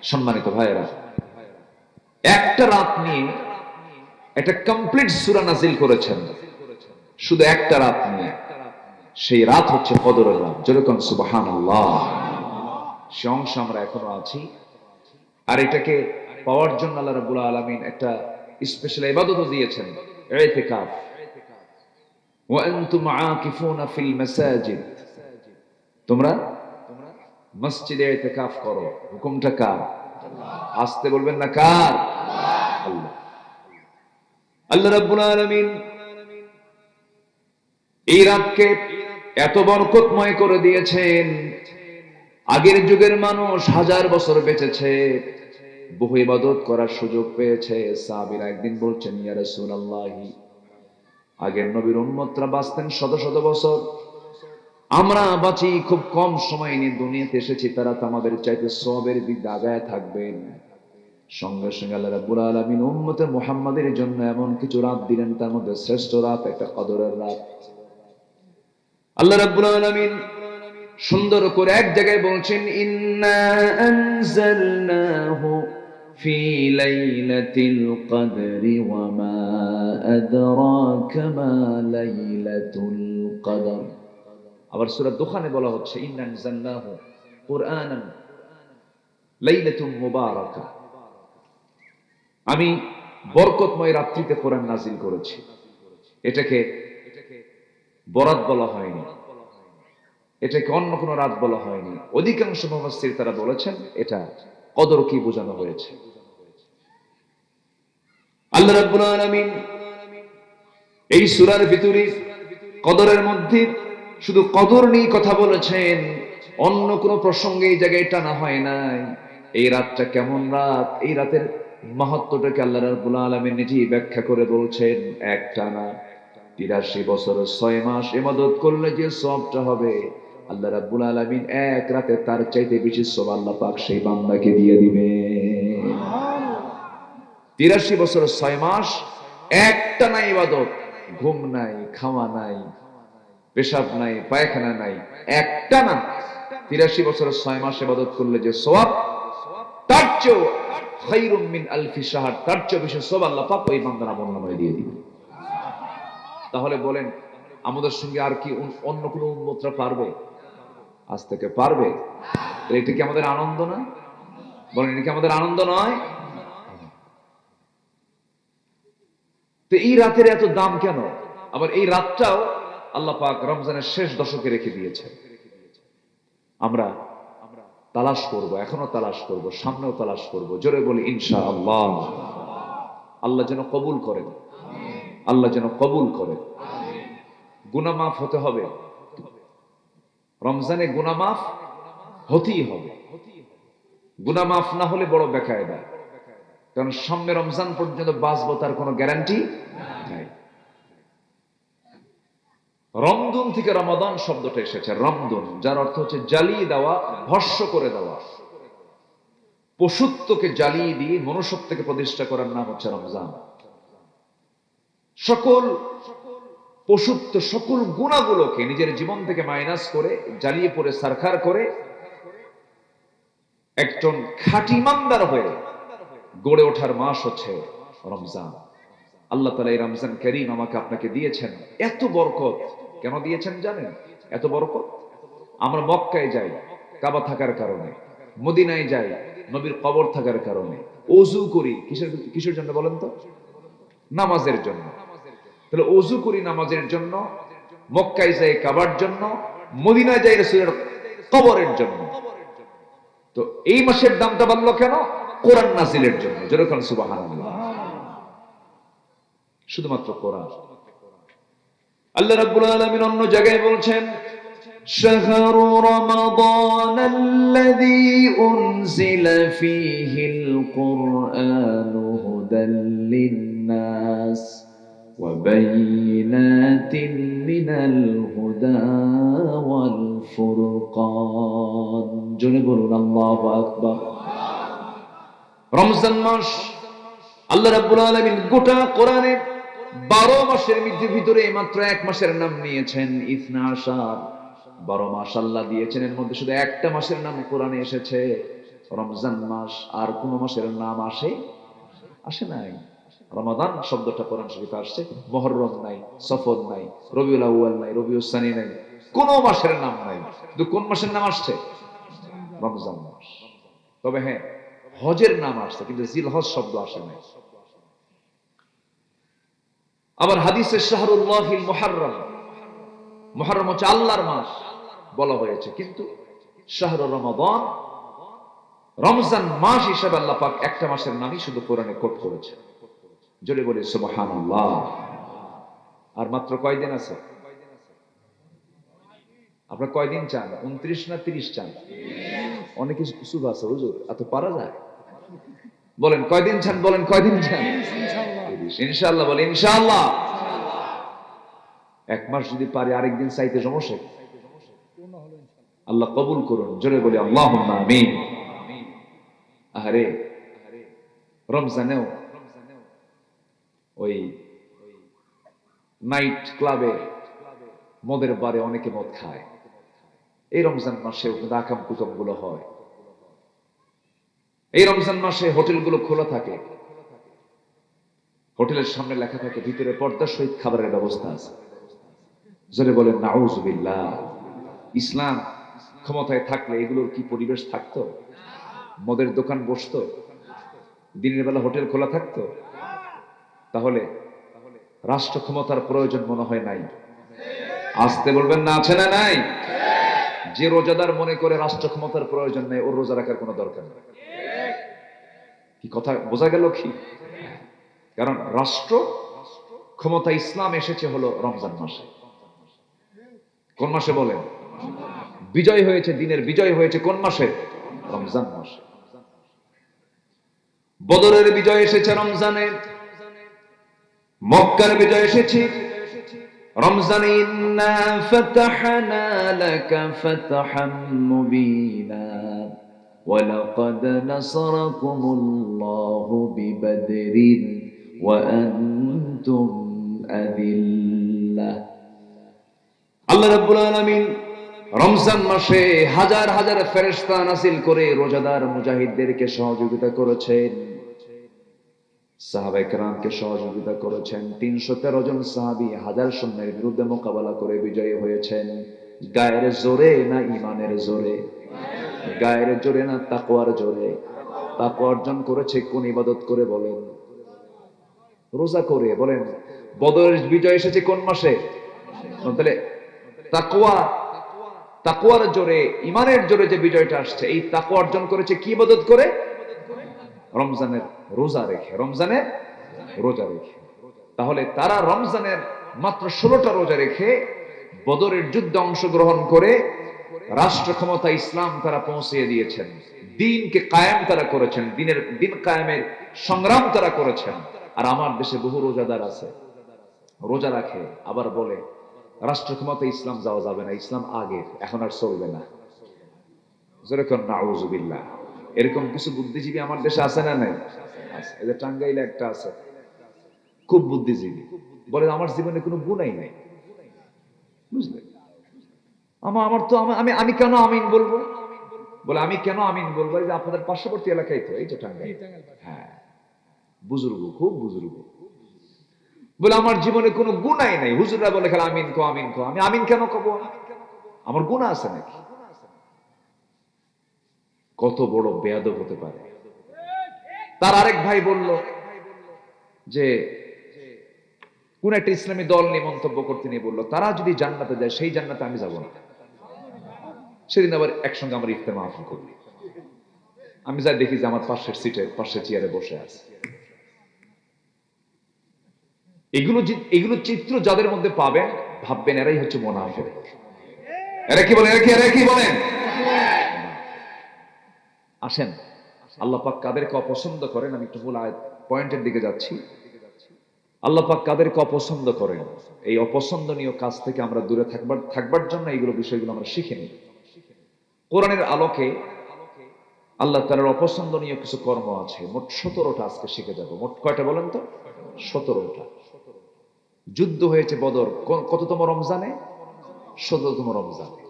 সম্মানিত ভাইয়েরা, একটা রাত নিয়ে একটা কমপ্লিট সূরা নাযিল করেছেন, শুধু একটা রাত নিয়ে। সেই রাত হচ্ছে কদরের রাত। যেরকম সুবহানাল্লাহ। সে অংশে আমরা এখনো আছি। আর এটাকে পাওয়ার জন্য আল্লাহ রাব্বুল আলামিন একটা স্পেশাল ইবাদতও দিয়েছেন, ইতিকাফ। ওয়া আনতুম আকিফুনা ফিল মাসাজিদ, তোমরা মসজিদে ইতিকাফ করো। হুকুমটা কার? আসতে বলবেন না, কার? আল্লাহ। আল্লাহ রাব্বুল আলামিন এই রাতকে এত বরকতময় করে দিয়েছেন। আগের যুগের মানুষ হাজার বছর বেঁচেছে, বহু ইবাদত করার সুযোগ পেয়েছে। সাহাবীরা একদিন বলছেন, ইয়া রাসূলুল্লাহ, আগের নবীর উম্মতরা বাঁচতেন শত শত বছর, আমরা বাঁচি খুব কম সময় নিয়ে দুনিয়াতে এসেছি, তারা তো আমাদের চাইতে সওয়াবের দিক আগায় থাকবেন। সঙ্গে সঙ্গে আল্লাহ রাব্বুল আলামিন উম্মতে মুহাম্মাদের জন্য এমন কিছু রাত দিলেন, তার মধ্যে শ্রেষ্ঠ রাত একটা কদরের রাত। আল্লাহ রাব্বুল আলামিন সুন্দর করে এক জায়গায় বলছেন, ইন্না আনজালনাহু ফি লাইলাতিল কদরি ওয়া মা আদরাকা মা লাইলাতুল কদর। আবার সূরা দুখানে বলা হচ্ছে, ইন্না আনজালনাহু কুরআনান লাইলাতুম মুবারাকা, আমি বরকতময় রাত্রিতে কোরআন নাযিল করেছি। এটাকে বরাত বলা হয়নি, এটাকে অন্য কোনো রাত বলা হয়নি। অধিকাংশ মুফাসসির তারা বলেছেন এটা কদর কি বোঝানো হয়েছে। আল্লাহ রাব্বুল আলামিন এই সূরার ভিতরে কদরের মধ্যে শুধু কদর নিয়ে কথা বলেছেন, অন্য কোনো প্রসঙ্গে এই জায়গায় টানা হয় নাই। এই রাতটা কেমন রাত, এই রাতের মাহাত্ম্যটাকে আল্লাহ রাব্বুল আলামিন নিজেই ব্যাখ্যা করে বলছেন। একটানা ৮৩ বছর ৬ মাস ইবাদত করলে যে সওয়াবটা হবে, আল্লাহ রাব্বুল আলামিন এক রাতে তার চাইতে বেশি সওয়াব আল্লাহ পাক সেই বান্দাকে দিয়ে দিবে। ৮৩ বছর ৬ মাস একটানা ইবাদত, ঘুম নাই, খাওয়া নাই, পেশাব নাই, পায়খানা নাই, একটানা ৮৩ বছর ৬ মাস ইবাদত করলে যে সওয়াব, তার চেয়েও খায়রুম মিন আলফি শাহর, তার চেয়ে বেশি সওয়াব আল্লাহ পাক ওই বান্দার আমলনামায় দিয়ে দিবে। তাহলে বলেন, আমাদের সঙ্গে আর কি অন্য কোন উম্মতরা পারবে? আজ থেকে পারবে? এটা কি আমাদের আনন্দ না? বলেন, এটা কি আমাদের আনন্দ নয়? তো এই রাতের এত দাম কেন? আবার এই রাতটাও আল্লাহ পাক রমজানের শেষ দশকে রেখে দিয়েছে। আমরা তালাশ করব, এখনো তালাশ করব, সামনেও তালাশ করব। জোরে বলি ইনশাআল্লাহ। আল্লাহ যেন কবুল করেন, আল্লাহ যেন কবুল করেন। গুনাহ মাফ হতে হবে, রমজানে গুনাহ মাফ হতেই হবে। গুনাহ মাফ না হলে বড় বেকায়দা, কারণ সামনে রমজান পর্যন্ত বাঁচবো তার কোনো গ্যারান্টি নাই। রমদুন থেকে রমাদান শব্দটা এসেছে, রমদুন, যার অর্থ হচ্ছে জ্বালিয়ে দেওয়া, ভস্ম করে দেওয়া। পশুত্বকে জ্বালিয়ে দিয়ে মনুষ্যত্বকে প্রতিষ্ঠা করার নাম হচ্ছে রমজান। সকল পশুত্ব, সকল গুণাগুলোকে নিজের জীবন থেকে মাইনাস করে, জ্বালিয়ে পড়ে সারখার করে একজন খাঁটি ইমানদার হয়ে গড়ে ওঠার মাস হচ্ছে রমজান। আল্লাহ তাআলা এই রমজান কারীম আমাকে আপনাকে দিয়েছেন। এত বরকত কেন দিয়েছেন জানেন? এত বরকত, আমরা মক্কায় যাই কাবা থাকার কারণে, মদিনায় যাই নবীর কবর থাকার কারণে, ওযু করি কিসের জন্য বলেন তো? নামাজের জন্য। তাহলে ওযু করি নামাজের জন্য, মক্কায় যাই কাবার জন্য, মদিনায় যাই রাসূলের কবরের জন্য। তো এই মাসের দামটা বাড়লো কেন? কোরআন নাযিলের জন্য। যেরকম সুবহানাল্লাহ, শুধুমাত্র কোরআন। আল্লাহ রাব্বুল আলামিন অন্য জায়গায় বলছেন, শাহরু রমাদানাল্লাযী উনজিলা ফীহিল কুরআনু হুদাল লিন-নাস ওয়া বাইয়িনাতিন মিনাল হুদা ওয়াল ফুরকান। জোরে বলুন আল্লাহু আকবার। রমজান মাস আল্লাহ রাব্বুল আলামিন গোটা কোরআনে 12 মাসের ভিতরে মাত্র এক মাসের নাম নিয়েছেন, ইসনা আশার। 12 মাস আল্লাহ দিয়েছেন, এর মধ্যে শুধু একটা মাসের নাম কোরআনে এসেছে, রমজান মাস আর কোন মাসের নাম আসে আসে নাই। রমাদান শব্দটা কোরআন শরীফে আসছে, মুহররম নাই, সফর নাই, রবিউল আউয়াল নাই, রবিউল সানি নাই, কোন মাসের নাম নাই। কিন্তু কোন মাসের নাম আসছে? রমজান মাস। তবে হ্যাঁ, হজের নাম আসছে, কিন্তু জিলহজ শব্দ আসে নাই। আবার হাদিসে শাহরুল্লাহিল মুহাররম, মুহাররম হচ্ছে আল্লাহর মাস বলা হয়েছে, কিন্তু শাহরুর রমাদান, রমজান মাস হিসেবে আল্লাহ পাক একটা মাসের নামই শুধু কোরআনে কোট করেছে। জোরে বলে সুবহানাল্লাহ। আর মাত্র কয়দিন আছে? আপনারা কয়দিন চান? 29 না 30 চান? অনেকে সুযোগ আছে হুজুর, এত পারা যায়? বলেন কয়দিন চান? বলেন কয়দিন চান? ইনশাআল্লাহ। বলে ইনশাআল্লাহ। এক মাস যদি পারে আরেকদিন চাইতে সমস্যা কি? আল্লাহ কবুল করুন। জোরে বলি আল্লাহুম্মা আমিন। আরে রমজানেও ওই নাইট ক্লাবে, মদের বারে অনেকে মদ খায়। এই রমজান মাসে আকাম কুকাম গুলো হয়। এই রমজান মাসে হোটেলগুলো খোলা থাকে, হোটেলের সামনে লেখা থাকে ভিতরে পর্দার সহিত খাবারের ব্যবস্থা আছে। জোরে বলেন নাউজুবিল্লাহ। ইসলাম ক্ষমতায় থাকলে এগুলোর কি পরিবেশ থাকতো? মদের দোকান বসতো? দিনের বেলা হোটেল খোলা থাকতো? তাহলে রাষ্ট্র ক্ষমতার প্রয়োজন মনে হয় নাই। আসতে বলবেন না, আছে না নাই? যে রোজাদার মনে করে রাষ্ট্র ক্ষমতার প্রয়োজন নেই, ওর রোজা রাখার কোনো দরকার নেই। কি কথা বোঝা গেল কি? কারণ রাষ্ট্র ক্ষমতা ইসলাম এসেছে হলো রমজান মাসে। কোন মাসে বলেন? বিজয় হয়েছে, দিনের বিজয় হয়েছে কোন মাসে? রমজান মাসে। বদরের বিজয় এসেছে রমজানে, মক্কার বিজয় এসেছে রমজানে। ইন্না ফাতাহনা লাকা ফাতহাম মুবিনা ওয়া লাকাদ নাসারাকুমুল্লাহু বিবদরিন ওয়া আনতুম আযিল্লাহ। আল্লাহ রাব্বুল আলামিন রমজান মাসে হাজার হাজার ফেরেশতা নাযিল করে রোজাদার মুজাহিদদেরকে সহযোগিতা করেছেন, সাহাবায়ে কেরামকে সহযোগিতা করেছেন। 313 জন সাহাবী হাজার সৈন্যের বিরুদ্ধে মোকাবেলা করে বিজয়ী হয়েছেন। গায়ের জোরে না ইমানের জোরে? গায়ের জোরে না তাকওয়ার জোরে? তাকওয়া অর্জন করেছে কোন ইবাদত করে? বলেন রোজা করে। বলেন বদরের বিজয় এসেছে কোন মাসে? তাহলে তাকওয়া, তাকওয়ার জোরে, ইমানের জোরে যে বিজয়টা আসছে, এই তাকওয়া অর্জন করেছে কি ইবাদত করে? রমজানের রোজা রেখে। রমজানের রোজা রেখে। তাহলে তারা রমজানের মাত্র 16টা রোজা রেখে বদরের যুদ্ধে অংশগ্রহণ করে রাষ্ট্র ক্ষমতা ইসলাম তারা পৌঁছিয়ে দিয়েছেন। দিনকে কায়েম তারা করেছেন, দিন কায়েমের সংগ্রাম তারা করেছেন। আর আমার দেশে বহু রোজাদার আছে, রোজা রাখে, আবার বলে রাষ্ট্র ক্ষমতা ইসলাম যাওয়া যাবে না, ইসলাম আগের, এখন আর চলবে না। যেরকম নাউজুবিল্লাহ। এরকম কিছু বুদ্ধিজীবী আমার দেশে আছে না নাই? এদের টাঙ্গাইলে একটা আছে, খুব বুদ্ধিজীবী, বলে আমার জীবনে কোনো গুনাই নাই। বুঝলেন? আমার তো আমি আমি কেন আমিন বলবো? বলে আমি কেন আমিন বলবো? এই যে আপনাদের পার্শ্ববর্তী এলাকায় তো, এই তো টাঙ্গাইল। হ্যাঁ, বুজুর্গ, খুব বুজুর্গ। বলে আমার জীবনে কোনো গুনাই নাই। হুজুররা বলে খেলা আমিন কো, আমিন কো। আমি আমিন কেন কব? আমার গুনাহ আছে নাকি? কত বড় বেয়াদব হতে পারে। তার আরেক ভাই বলল যে কোন একটা ইসলামী দল নিয়ে মন্তব্য করতে নিয়ে বলল তারা যদি জান্নাতে যায় সেই জান্নাতে আমি যাব না। সেদিন আবার একসঙ্গে আমার ইফতার মাহফিল করলি, আমি যা দেখি যে আমার পাশের সিটে, পাশের চেয়ারে বসে আছে। এগুলো চিত্র যাদের মধ্যে পাবেন ভাববেন এরাই হচ্ছে মুনাফিক। এরা কি বলেন? এরা কি বলেন? আসেন, আল্লাহ পাক কাদেরকে অপছন্দ করেন, আমি একটু মূল পয়েন্টের দিকে যাচ্ছি। আল্লাহ পাক কাদেরকে অপছন্দ করেন, এই অপছন্দনীয় কাজ থেকে আমরা দূরে থাকবার জন্য এইগুলো বিষয়গুলো আমরা শিখে নিই। কোরআনের আলোকে আল্লাহ তাআলার অপছন্দনীয় কিছু কর্ম আছে, মোট 17টা আজকে শিখে যাব। মোট কয়টা বলেন তো? 17টা। যুদ্ধ হয়েছে বদর কততম রমজানে? 17তম রমজানে।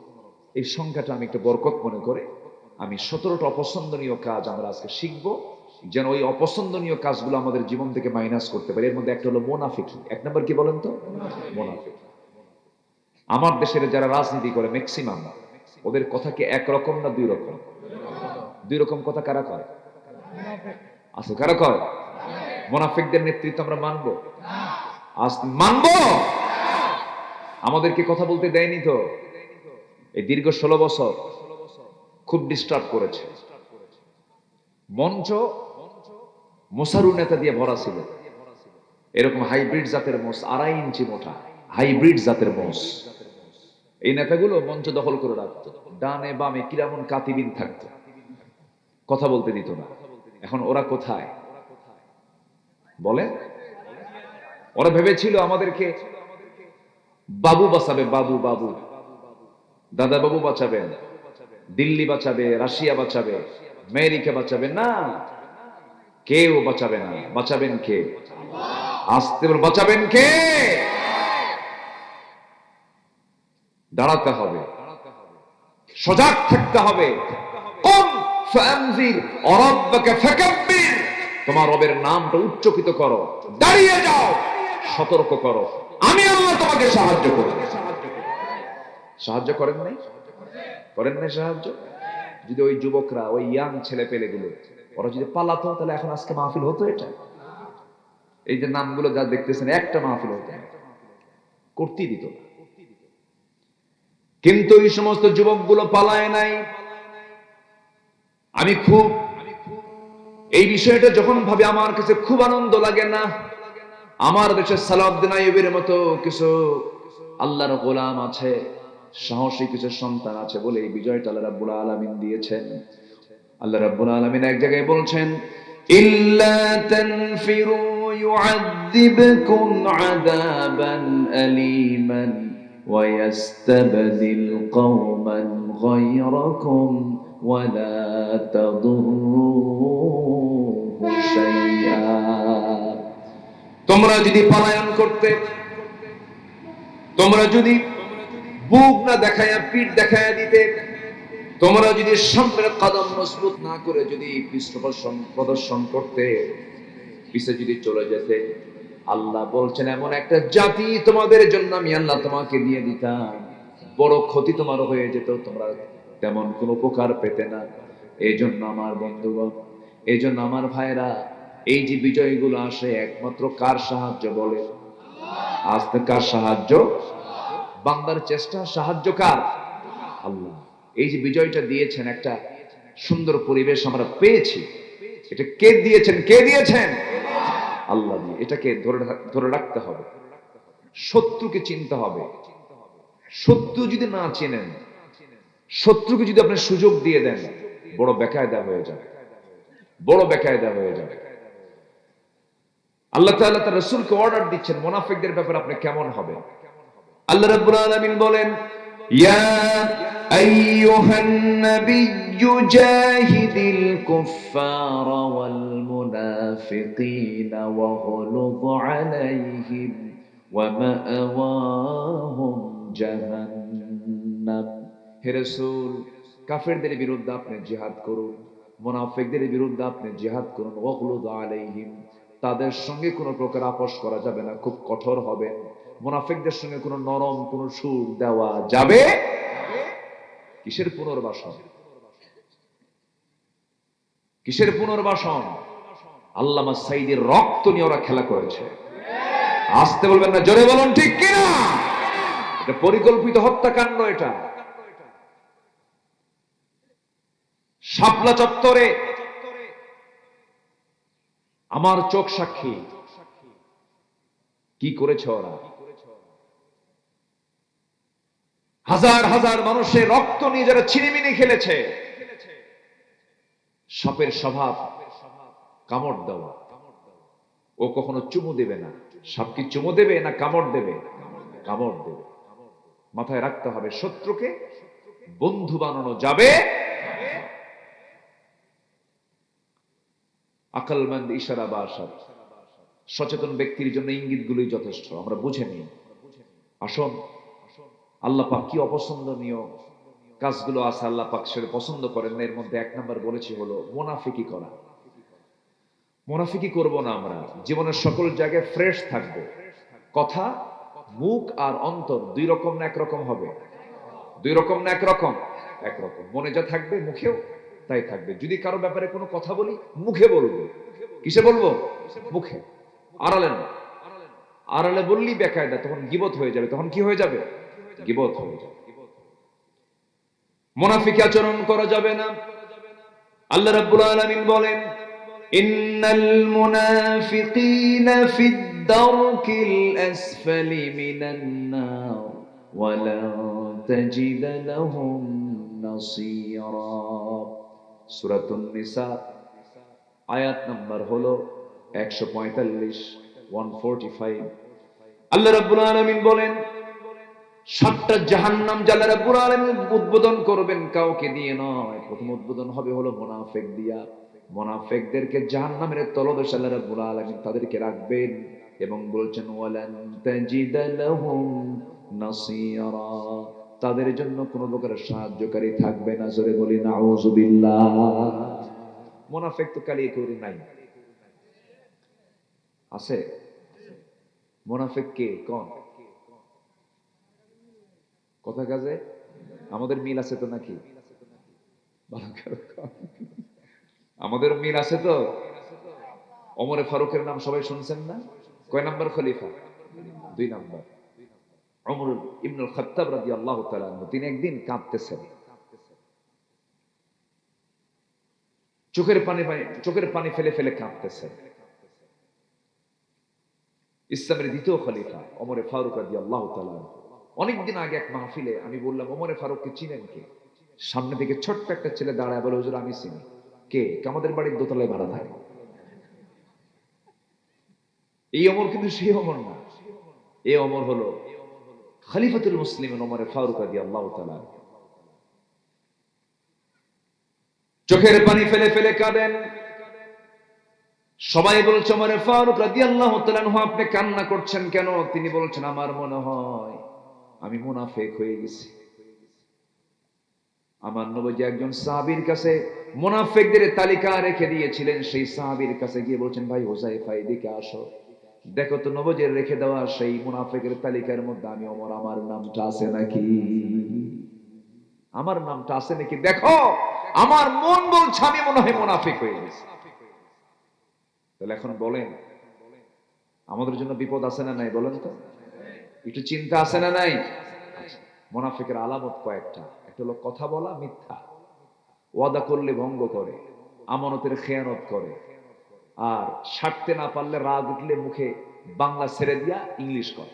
এই সংখ্যাটা আমি একটু বরকত মনে করে আমি 17টা অপছন্দনীয় কাজ আমরা আজকে শিখবো, যেন ওই অপছন্দনীয় কাজগুলো আমাদের জীবন থেকে মাইনাস করতে পারি। এর মধ্যে একটা হলো মোনাফিকি। এক নম্বর কি বলেন তো? মোনাফিকি। আমার দেশের যারা রাজনীতি করে ম্যাক্সিমাম, ওদের কথা কি একরকম না দুই রকম? দুই রকম কথা কারা কয়? আছে কারা কয়? মোনাফিকদের নেতৃত্ব আমরা মানবো? আজ মানবো? আমাদেরকে কথা বলতে দেয়নি তো। এই দীর্ঘ 16 বছর খুব ডিস্টার্ব করেছে। মঞ্চ মোসারু নেতা দিয়ে ভরা ছিল। এরকম হাইব্রিড জাতের মোষ, 2.5 ইঞ্চি মোটা হাইব্রিড জাতের মোষ। এই নেতাগুলো মঞ্চ দখল করে রাখতো, ডানে বামে কিরামন কাতিবিন থাকতো, কথা বলতে দিত না। এখন ওরা কোথায় বলে? ওরা ভেবেছিল আমাদেরকে বাবু বাঁচাবে, বাবু বাবু, দাদা বাবু বাঁচাবেন, দিল্লি বাঁচাবে, রাশিয়া বাঁচাবে, আমেরিকা বাঁচাবে। না, কেউ বাঁচাবে না। বাঁচাবেন কে? আসতে বল, বাঁচাবেন কে? দাঁড়াতে হবে, সজাগ থাকতে হবে। কুম ফানজির রাব্বাকা ফাকাব্বির, তোমার রবের নামটা উচ্চকিত করো, দাঁড়িয়ে যাও, সতর্ক করো, আমি আল্লাহ তোমাকে সাহায্য করব। সাহায্য করেন নাই? করেন নাই সাহায্য? যদি ওই যুবকরা, ওই ইয়াং ছেলে পেলে গুলো ওরা যদি পালাতো, তাহলে এখন আজকে মাহফিল হতো? এটা এই যে নামগুলো যা দেখতেছেন, একটা মাহফিল হতো না, করতেই দিত না। কিন্তু এই সমস্ত যুবকগুলো পালায় নাই। আমি খুব এই বিষয়টা যখন ভাবি, আমার কাছে খুব আনন্দ লাগে না। আমার দেশে সালাউদ্দিন আইয়ুবের মতো কিছু আল্লাহর গোলাম আছে, সাহসী কিছু সন্তান আছে বলে এই বিজয়টা আল্লাহ রাব্বুল আলামিন দিয়েছেন। আল্লাহ রাব্বুল আলামিন এক জায়গায় বলছেন, ইল্লা তানফিরু ইউআযিবকুম আযাবান আলীমান ওয়া ইয়াস্তাবদিল কওমান গায়রাকুম ওয়া লা তাদুররুহু শাইআ। তোমরা যদি পলায়ন করতে, তোমরা যদি বুক না দেখায়া পিঠ দেখায়া দিতে, তোমরা যদি সামনের কদম মজবুত না করে যদি পৃষ্ঠপোষণ প্রদর্শন করতে, পিছে যদি চলে যেতে, আল্লাহ বলছেন এমন একটা জাতি তোমাদের জন্য আমি আল্লাহ তোমাকে দিয়ে দিতাম, বড় ক্ষতি তোমার হয়ে যেত, তোমরা তেমন কোনো উপকার পেতে না। এই জন্য আমার বন্ধুগণ, এই জন্য আমার ভাইরা, এই যে বিজয়গুলো আসে একমাত্র কার সাহায্য বলে? আজ তো কার সাহায্য? বান্দার চেষ্টা, সাহায্য কার? আল্লাহ। এই যে বিজয়টা দিয়েছেন, একটা সুন্দর পরিবেশ আমরা পেয়েছি, এটা কে দিয়েছেন? কে দিয়েছেন? আল্লাহ দিয়ে। এটাকে ধরে রাখতে হবে, শত্রুকে চিনতে হবে। শত্রু যদি না চেনেন, শত্রুকে যদি আপনি সুযোগ দিয়ে দেন, বড় বেকায়দা হয়ে যাবে, বড় বেকায়দা হয়ে যাবে। আল্লাহ তাআলা তার রাসূলকে অর্ডার দিচ্ছেন মুনাফিকদের ব্যাপারে আপনি কেমন হবে। আল্লাহ রাব্বুল আলামিন বলেন, ইয়া আইয়ুহান নাবিয়্যু জাহিদিল কুফফারা ওয়াল মুনাফিকিনা ওয়াগলুয আলাইহিম ওয়া মাআওয়াহুম জাহান্নাম। হে রাসূল, কাফেরদের বিরুদ্ধে আপনি জিহাদ করুন, মুনাফিকদের বিরুদ্ধে আপনি জিহাদ করুন। ওয়াগলুয আলাইহিম, তাদের সঙ্গে কোনো প্রকার আপোষ করা যাবে না, খুব কঠোর হবে। মুনাফিকদের সঙ্গে কোনো নরম কোনো সুর দেওয়া যাবে? কিসের পুনর্বাসন? কিসের পুনর্বাসন? আল্লামা সাঈদীর রক্ত নিয়ে ওরা খেলা করেছে। আসতে বলবেন না, জোরে বলুন ঠিক কিনা? এটা পরিকল্পিত হত্যাকাণ্ড। এটা শাপলা চত্বরে আমার চোখ সাক্ষী কি করেছে ওরা। হাজার হাজার মানুষের রক্ত নিয়ে যারা ছিনিমিনি খেলেছে। সাপের স্বভাব কামড় দেওয়া, ও কখনো চুমু দেবে না। সাপ কি চুমু দেবে না কামড় দেবে? কামড় দেবে। মাথায় রাখতে হবে, শত্রুকে বন্ধু বানানো যাবে। আকলমন্দ ইশারা বা আশার, সচেতন ব্যক্তির জন্য ইঙ্গিতগুলোই যথেষ্ট, আমরা বুঝে নিই। আসুন, আল্লাহ পাক কি অপছন্দনীয় কাজগুলো আছে আল্লাহ পাক সেটা পছন্দ করেন না। এর মধ্যে এক নাম্বার বলেছি হলো মুনাফিকি করা। মুনাফিকি করব না আমরা, জীবনের সকল জায়গায় ফ্রেশ থাকবো। কথা, মুখ আর অন্তর দুই রকম না একরকম হবে? দুই রকম না একরকম? একরকম। মনে যা থাকবে মুখেও তাই থাকবে। যদি কারো ব্যাপারে কোনো কথা বলি, মুখে বলবো। কিসে বলবো? মুখে, আড়ালে না। আড়ালে বললেই বেকায়দা, তখন গীবত হয়ে যাবে। তখন কি হয়ে যাবে? গীবত হয়ে যাবে। মুনাফিকি আচরণ করা যাবে না। আল্লাহ রাব্বুল আলামিন বলেন, ইন্নাল মুনাফিকিনা ফিদ দারকিল আসফালি মিনান নার ওয়া লা তাজিদ লাহুম নাসীরা। সূরাতুন নিসা আয়াত নাম্বার হলো 145, 145। আল্লাহ রাব্বুল আলামিন বলেন, 7টা জাহান্নাম আল্লাহ রাব্বুল আলামিন উদ্বোধন করবেন কাউকে দিয়ে নয়। প্রথম উদ্বোধন হবে হলো মুনাফিক দিয়া। মুনাফিকদেরকে জাহান্নামের তলদেশে আল্লাহ রাব্বুল আলামিন তাদেরকে রাখবেন এবং বলছেন ওয়ালান তাজিদা লাহুম নাসীরা, তাদের জন্য কোনো প্রকার সাহায্যকারী থাকবে না। জোরে বলি নাউযুবিল্লাহ। মুনাফিক তো কালিয়ে করে নাই, আছে? মুনাফিক কে? কোন কথা কাজে আমাদের মিল আছে তো নাকি? আমাদের মিল আছে তো। ওমরে ফারুকের নাম সবাই শুনছেন না? কয় নাম্বার খলিফা? 2 নাম্বার। ওমর ইবনুল খাত্তাব রাদিয়াল্লাহু তাআলা আনহু, তিনি একদিন কাঁদতেছেন, চোখের পানি ফেলে ফেলে কাঁদতেছেন। ইসলামের দ্বিতীয় খলিফা ওমরে ফারুক রাদিয়াল্লাহু তাআলা আনহু। অনেকদিন আগে এক মাহফিলে আমি বললাম, ওমরে ফারুককে চিনেন কে? সামনে থেকে ছোট্ট একটা ছেলে দাঁড়ায় বলে, হুজুর আমি চিনি। কে? আমাদের বাড়ির দোতলায় ভাড়া থাকে। এই ওমর কিন্তু সেই ওমর না। এই ওমর হলো খলিফাতুল মুসলিমিন ওমরে ফারুক রাদিয়াল্লাহু তাআলা। চোখের পানি ফেলে ফেলে কাঁদেন। সবাই বলছে, ওমরে ফারুক রাদিয়াল্লাহু তাআলা আনহু আপনি কান্না করছেন কেন? তিনি বলছেন, আমার মনে হয় আমি মুনাফিক হয়ে গেছি। আমার নবীজি একজন সাহাবীর কাছে মুনাফিকদের তালিকা রেখে দিয়েছিলেন। সেই সাহাবীর কাছে গিয়ে বলছেন, ভাই হুযায়ফা এদিকে আসো, দেখো তো নবীজির রেখে দেওয়া সেই মুনাফিকের তালিকার মধ্যে আমি ওমর, আমার নামটা আছে নাকি? আমার নামটা আছে নাকি দেখো। আমার মন বলছে আমি মনে হয় মুনাফিক হয়ে গেছি। তাহলে এখন বলেন, আমাদের জন্য বিপদ আছে না নাই? বলেন তো, একটু চিন্তা আছে না নাই? মুনাফিকের আলামত কয়েকটা। একটা হলো কথা বলা মিথ্যা, ওয়াদা করলে ভঙ্গ করে, আমানতের খেয়ানত করে, আর সারতে না পারলে রাগ উঠলে মুখে বাংলা ছেড়ে দিয়া ইংলিশ করে।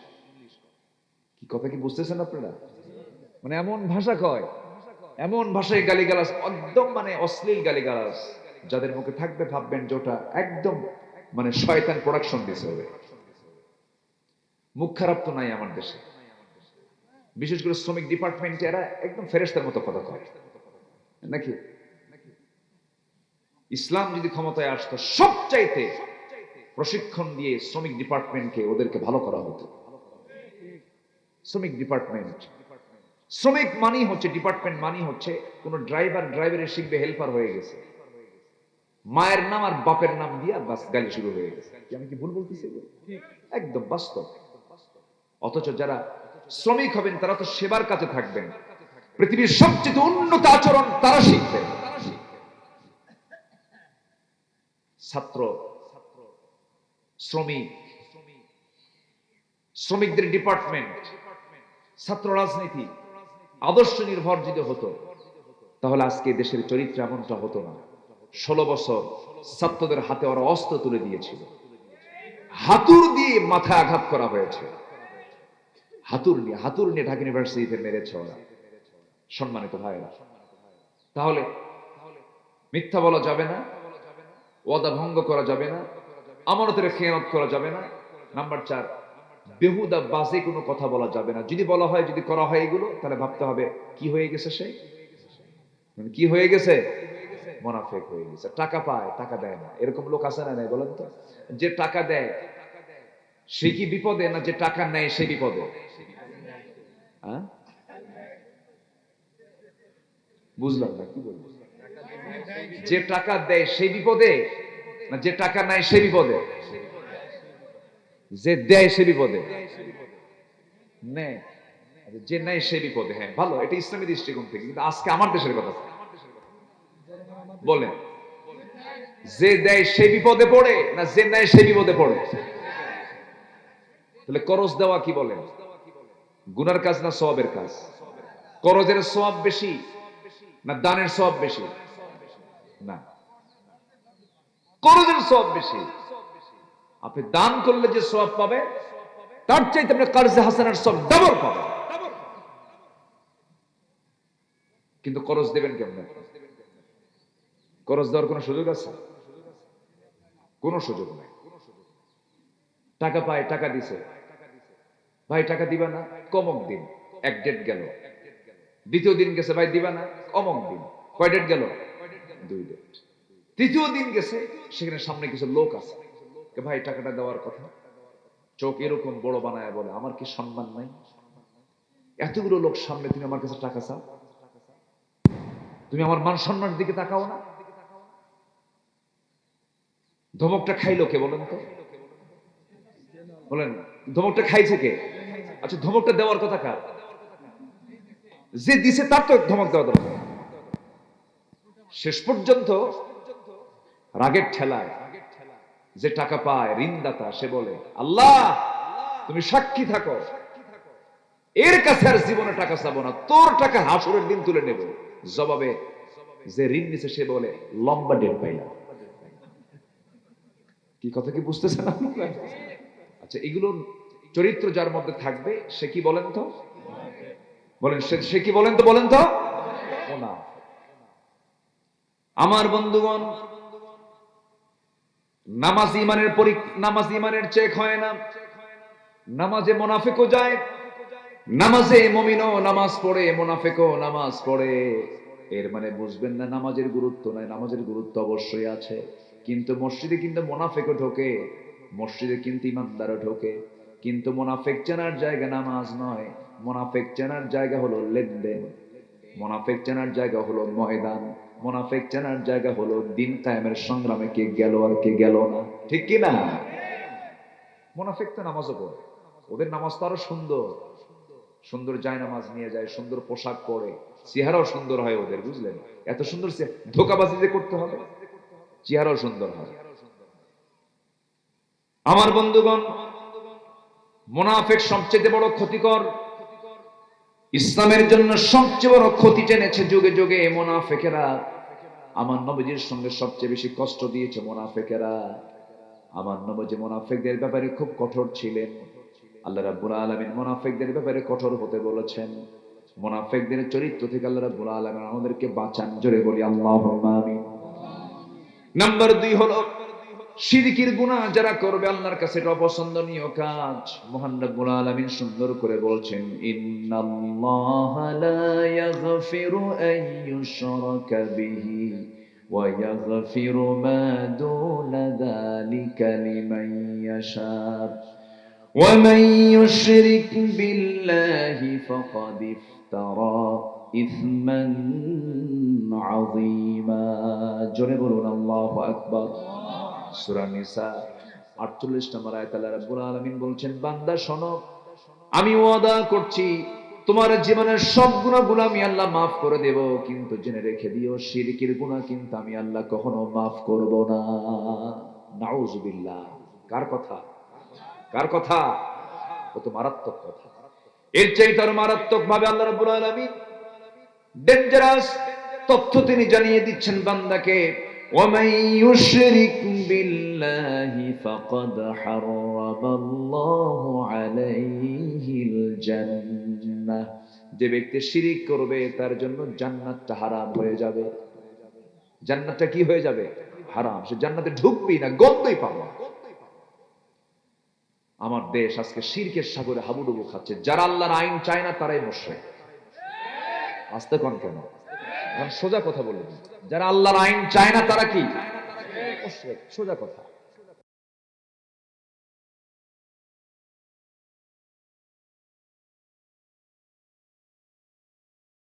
কি কথা কি বুঝতেছেন আপনারা? মানে এমন ভাষা কয়, এমন ভাষায় গালিগালাজ, একদম মানে অশ্লীল গালিগালাজ যাদের মুখে থাকবে ভাববেন যে ওটা একদম মানে শয়তান প্রোডাকশন দিছে হবে। মুখ খারাপ তো নাই আমার দেশে, বিশেষ করে শ্রমিক ডিপার্টমেন্টে এরা একদম ফেরেশতার মতো কথা কয় নাকি? ইসলাম যদি ক্ষমতায় আসতো, সবচাইতে প্রশিক্ষণ দিয়ে শ্রমিক ডিপার্টমেন্টকে ওদেরকে ভালো করা হতো। শ্রমিক ডিপার্টমেন্ট, শ্রমিক মানি হচ্ছে, ডিপার্টমেন্ট মানি হচ্ছে কোন ড্রাইভারের শিখবে হেল্পার হয়ে গেছে, মায়ের নাম আর বাপের নাম দিয়ে বাস গালি শুরু হয়ে গেছে। আমি কি ভুল বলতেছি? একদম বাস্তব। অথচ যারা শ্রমিক হবেন তারা তো সেবার কাছে থাকবেন, পৃথিবীর সবচেয়ে উন্নত আচরণ তারা শিখবেন। ছাত্র, শ্রমিক, শ্রমিকদের ডিপার্টমেন্ট, ছাত্র রাজনীতি আদর্শ নির্ভর যদি হতো, তাহলে আজকে দেশের চরিত্র এমনটা হতো না। 16 বছর ছাত্রদের হাতে ওরা অস্ত্র তুলে দিয়েছিল, হাতুড় দিয়ে মাথায় আঘাত করা হয়েছে, হাতুড় নিয়ে ঢাকা ইউনিভার্সিটিতে মেরেছে ওরা। সম্মানিত ভাইরা, তাহলে মিথ্যা বলা যাবে না, ওয়াদা ভঙ্গ করা যাবে না, আমানতের খেয়ানত করা যাবে না। নাম্বার 4, বেহুদা বাজে কোনো কথা বলা যাবে না। যদি বলা হয়, যদি করা হয় এগুলো, তাহলে ভাবতে হবে কি হয়ে গেছে সে, মানে কি হয়ে গেছে? মুনাফিক হয়ে গেছে। টাকা পায়, টাকা দেয় না, এরকম লোক আছে না নাই বলেন তো? যে টাকা দেয় সে কি বিপদে, না যে টাকা নেয় সে বিপদে? হ্যাঁ, বুঝলাম না কি বলবো। যে টাকা দেয় সেই বিপদে, না যে টাকা নাই সে বিপদে? যে দেয় সে বিপদে, নেয় যে নাই সে বিপদে। হ্যাঁ ভালো, এটা ইসলামী দৃষ্টিকোণ থেকে। কিন্তু আজকে আমার দেশের কথা বলেন, যে দেয় সে বিপদে পড়ে না যে নেয় সে বিপদে পড়ে? তাহলে করজ দেওয়া কি বলেন, গুনার কাজ না সওয়াবের কাজ? করজের সওয়াব বেশি না দানের সওয়াব বেশি? না, করজের সওয়াব বেশি। আপনি দান করলে যে সওয়াব পাবে তার চাইতে আপনি কারজে হাসানার সওয়াব ডাবল পাবেন। কিন্তু করজ দেবেন কেমনে? করজ দেওয়ার কোনো সুযোগ আছে? কোনো সুযোগ নাই। টাকা পায়, টাকা দিছে, ভাই টাকা দিবা না, কমক দিন, এক ডেট গেল। দ্বিতীয় দিন গেছে, ভাই দিবা না, অমক দিন, কয় ডেট গেল? 2 ডেট। তৃতীয় দিন গেছে, সেখানে সামনে কিছু লোক আছে, ভাই টাকাটা দেওয়ার কথা। চোখ এরকম বড় বানায় বলে, আমার কি সম্মান নাই? এতগুলো লোক সামনে তুমি আমার কাছে টাকা চাও? তুমি আমার মান সম্মানের দিকে তাকাও না? ধমকটা খাইলো কে বলেন তো? বলেন, ধমকটা খাইছে কে? আচ্ছা, ধমকটা দেওয়ার কথা কার? যে দিছে তার তো ধমক দেওয়া দরকার। শেষ পর্যন্ত রাগের ঠেলায় যে টাকা পায়, ঋণদাতা, সে বলে, আল্লাহ তুমি সাক্ষী থাকো, এর কাছে আর জীবনে টাকা চাবো না, তোর টাকা হাসরের দিন তুলে নেব। জবাবে যে ঋণ নিছে সে বলে, লম্বা ডেট পাইলাম। কি কথা কি বুঝতেছেন আপনারা? আচ্ছা, এগুলো চরিত্র যার মধ্যে থাকবে সে কি বলেন তো? বলেন, সে কি বলেন তো? বলেন তো। আমার বন্ধুগণ, নামাজ ইমানের চেক হয় না। নামাজে মুনাফিকও যায়, নামাজে মুমিনও নামাজ পড়ে, মুনাফিকও নামাজ পড়ে। এর মানে বুঝবেন না নামাজের গুরুত্ব নাই, নামাজের গুরুত্ব অবশ্যই আছে। কিন্তু মসজিদে কিন্তু মুনাফিকও ঢোকে, মসজিদে কিন্তু ইমানদারও ঢোকে। কিন্তু মুনাফিক চেনার জায়গা নামাজ নয়, মুনাফিক চেনার জায়গা হলো লেনদেন, মুনাফিক চেনার জায়গা হলো ময়দান, মুনাফিক চেনার জায়গা হলো দিন কায়েমের সংগ্রামে কে গেল আর কে গেল না। ঠিক কি না? মুনাফিক তো নামাজও পড়ে, ওদের নামাজ তো আরো সুন্দর, সুন্দর যায় নামাজ নিয়ে যায়, সুন্দর পোশাক পরে, চেহারাও সুন্দর হয় ওদের, বুঝলেন? এত সুন্দর ধোকাবাজি যে করতে হবে, চেহারাও সুন্দর হয়। আমার বন্ধুগণ, মুনাফিক সবচেয়ে বড় ক্ষতিকর, ইসলামের জন্য সবচেয়ে বড় ক্ষতি টেনেছে যুগে যুগে মুনাফিকেরা। আমার নবীজির সঙ্গে সবচেয়ে বেশি কষ্ট দিয়েছে মুনাফিকেরা। আমার নবী মুনাফিকদের ব্যাপারে খুব কঠোর ছিলেন। আল্লাহ রাব্বুল আলামিন মুনাফিকদের ব্যাপারে কঠোর হতে বলেছেন। মুনাফিকদের চরিত্র থেকে আল্লাহ রাব্বুল আলামিন আমাদেরকে বাঁচান, জোরে বলি আল্লাহুম্মা আমিন। নাম্বার 2 হলো শিরকির গুনাহ যারা করবে আল্লাহর কাছে এটা অপছন্দনীয় কাজ। মহান রব্বুল আলামিন সুন্দর করে বলছেন, ইন্নাল্লাহা লা ইয়াগফিরু আন ইউশরাকা বিহি ওয়া ইয়াগফিরু মা দুনা যালিকা লিমান ইয়াশা ওয়া মান ইউশরিক বিল্লাহি ফাকাদ ইফতারা ইসমান আযীমা। জোরে বলুন আল্লাহু আকবার। সূরা নিসা 48 নম্বর আয়াতে আল্লাহ রাব্বুল আলামিন বলছেন, বান্দা শোনো, আমি ওয়াদা করছি তোমার জীবনের সব গুনাহগুলো আমি আল্লাহ maaf করে দেব, কিন্তু জেনে রেখে দিও শিরকের গুনাহ কিন্তু আমি আল্লাহ কখনো maaf করব না। নাউযুবিল্লাহ। কার কথা? কার কথা? কত মারাত্মক কথা! এর চাইতে আরো মারাত্মক ভাবে আল্লাহ রাব্বুল আলামিন ডেঞ্জারাস তথ্য তিনি জানিয়ে দিচ্ছেন বান্দাকে, وَمَن يُشْرِكْ بِاللَّهِ فَقَدْ حَرَّمَ اللَّهُ عَلَيْهِ الْجَنَّةَ। যে ব্যক্তি শিরিক করবে তার জন্য জান্নাতটা হারাম হয়ে যাবে। জান্নাতটা কি হয়ে যাবে? হারাম। সে জান্নাতে ঢুকবেই না, গন্ধই পাবে না। আমার দেশ আজকে শিরকের সাগরে হাবুডুবু খাচ্ছে। যারা আল্লাহর আইন চায় না তারাই মুশরিক। আস্তে কোন কেন? সোজা কথা বলে দিই, যারা আল্লাহর আইন চায় না তারা কি? মুশরিক। সোজা কথা।